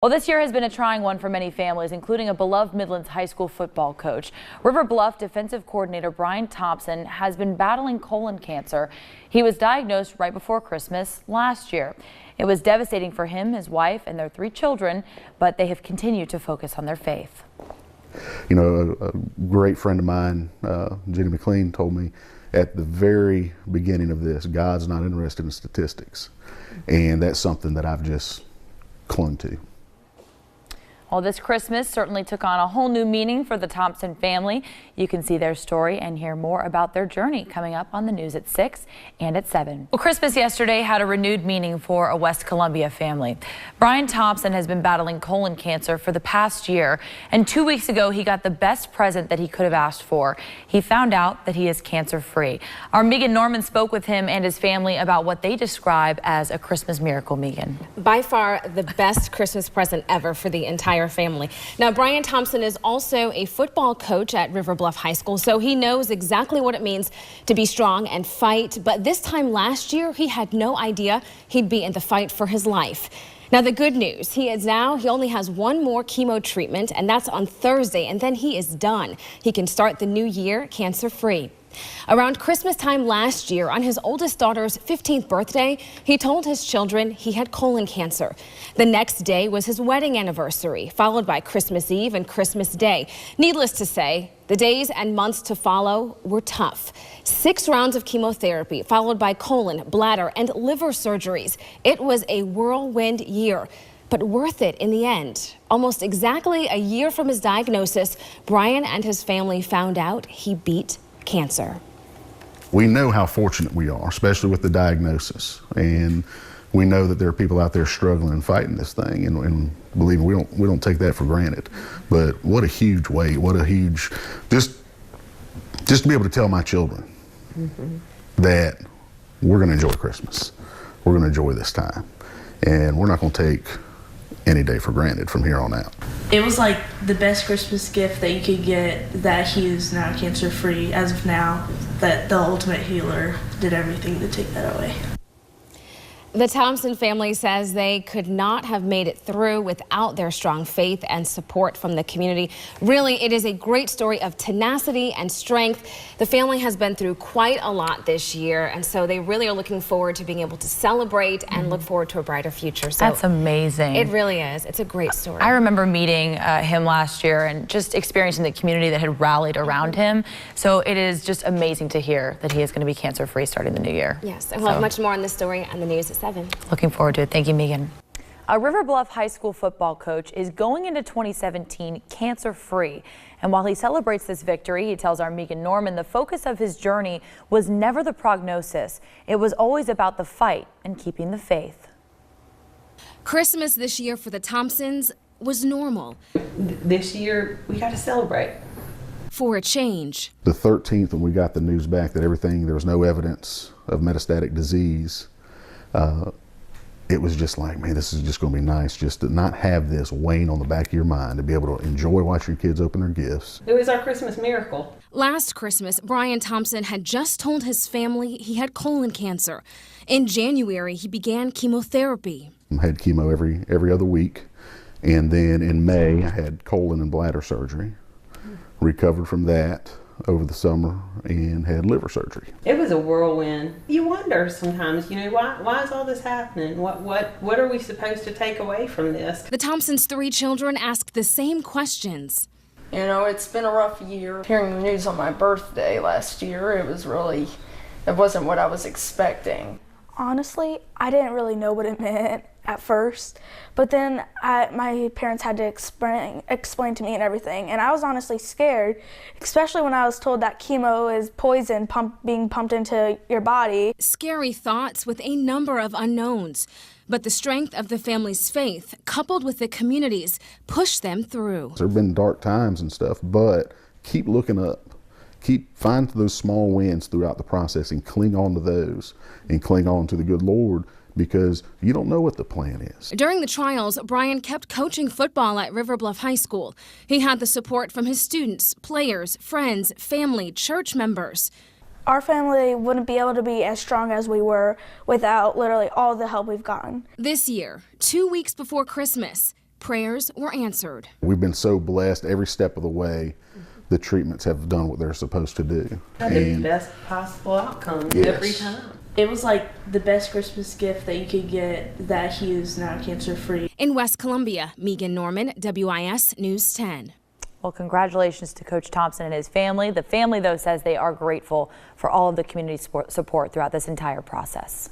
Well, this year has been a trying one for many families, including a beloved Midlands high school football coach. River Bluff defensive coordinator Brian Thompson has been battling colon cancer. He was diagnosed right before Christmas last year. It was devastating for him, his wife, and their 3 children, but they have continued to focus on their faith. You know, a great friend of mine, Jenny McLean, told me at the very beginning of this, God's not interested in statistics. And that's something that I've just clung to. Well, this Christmas certainly took on a whole new meaning for the Thompson family. You can see their story and hear more about their journey coming up on the news at 6 and at 7. Well, Christmas yesterday had a renewed meaning for a West Columbia family. Brian Thompson has been battling colon cancer for the past year, and 2 weeks ago he got the best present that he could have asked for. He found out that he is cancer-free. Our Megan Norman spoke with him and his family about what they describe as a Christmas miracle. Megan. By far the best Christmas present ever for the entire family. Now, Brian Thompson is also a football coach at River Bluff High School, so he knows exactly what it means to be strong and fight. But this time last year, he had no idea he'd be in the fight for his life. Now, the good news, he only has one more chemo treatment, and that's on Thursday, and then he is done. He can start the new year cancer-free. Around Christmas time last year, on his oldest daughter's 15th birthday, he told his children he had colon cancer. The next day was his wedding anniversary, followed by Christmas Eve and Christmas Day. Needless to say, the days and months to follow were tough. 6 rounds of chemotherapy, followed by colon, bladder, and liver surgeries. It was a whirlwind year, but worth it in the end. Almost exactly a year from his diagnosis, Brian and his family found out he beat cancer. We know how fortunate we are, especially with the diagnosis, and we know that there are people out there struggling and fighting this thing, and believe me, we don't take that for granted. But what a huge weight, what a huge, just to be able to tell my children that we're going to enjoy Christmas, we're going to enjoy this time, and we're not going to take any day for granted from here on out. It was like the best Christmas gift that you could get, that he is now cancer-free as of now, that the ultimate healer did everything to take that away. The Thompson family says they could not have made it through without their strong faith and support from the community. Really, it is a great story of tenacity and strength. The family has been through quite a lot this year, and so they really are looking forward to being able to celebrate and look forward to a brighter future. So that's amazing. It really is. It's a great story. I remember meeting him last year and just experiencing the community that had rallied around him. So it is just amazing to hear that he is going to be cancer-free starting the new year. Yes, and we'll have much more on this story on the news at 7. Looking forward to it. Thank you, Megan. A River Bluff High School football coach is going into 2017 cancer-free. And while he celebrates this victory, he tells our Megan Norman the focus of his journey was never the prognosis. It was always about the fight and keeping the faith. Christmas this year for the Thompsons was normal. This year, we got to celebrate. For a change. The 13th, when we got the news back that there was no evidence of metastatic disease, it was just like, man, this is just going to be nice just to not have this weighing on the back of your mind, to be able to enjoy watching your kids open their gifts. It was our Christmas miracle. Last Christmas, Brian Thompson had just told his family he had colon cancer. In January, he began chemotherapy. I had chemo every other week, and then in May, I had colon and bladder surgery. Recovered from that over the summer and had liver surgery. It was a whirlwind. You wonder sometimes, you know, why is all this happening? What are we supposed to take away from this? The Thompsons' 3 children asked the same questions. You know, it's been a rough year. Hearing the news on my birthday last year, it wasn't what I was expecting. Honestly, I didn't really know what it meant at first, but then my parents had to explain to me and everything, and I was honestly scared, especially when I was told that chemo is poison being pumped into your body. Scary thoughts with a number of unknowns, but the strength of the family's faith, coupled with the community's, pushed them through. There have been dark times and stuff, but keep looking up. Find those small wins throughout the process and cling on to those and cling on to the good Lord, because you don't know what the plan is. During the trials, Brian kept coaching football at River Bluff High School. He had the support from his students, players, friends, family, church members. Our family wouldn't be able to be as strong as we were without literally all the help we've gotten. This year, 2 weeks before Christmas, prayers were answered. We've been so blessed every step of the way. The treatments have done what they're supposed to do. Had the best possible outcome every time. It was like the best Christmas gift that you could get, that he is now cancer-free. In West Columbia, Megan Norman, WIS News 10. Well, congratulations to Coach Thompson and his family. The family, though, says they are grateful for all of the community support throughout this entire process.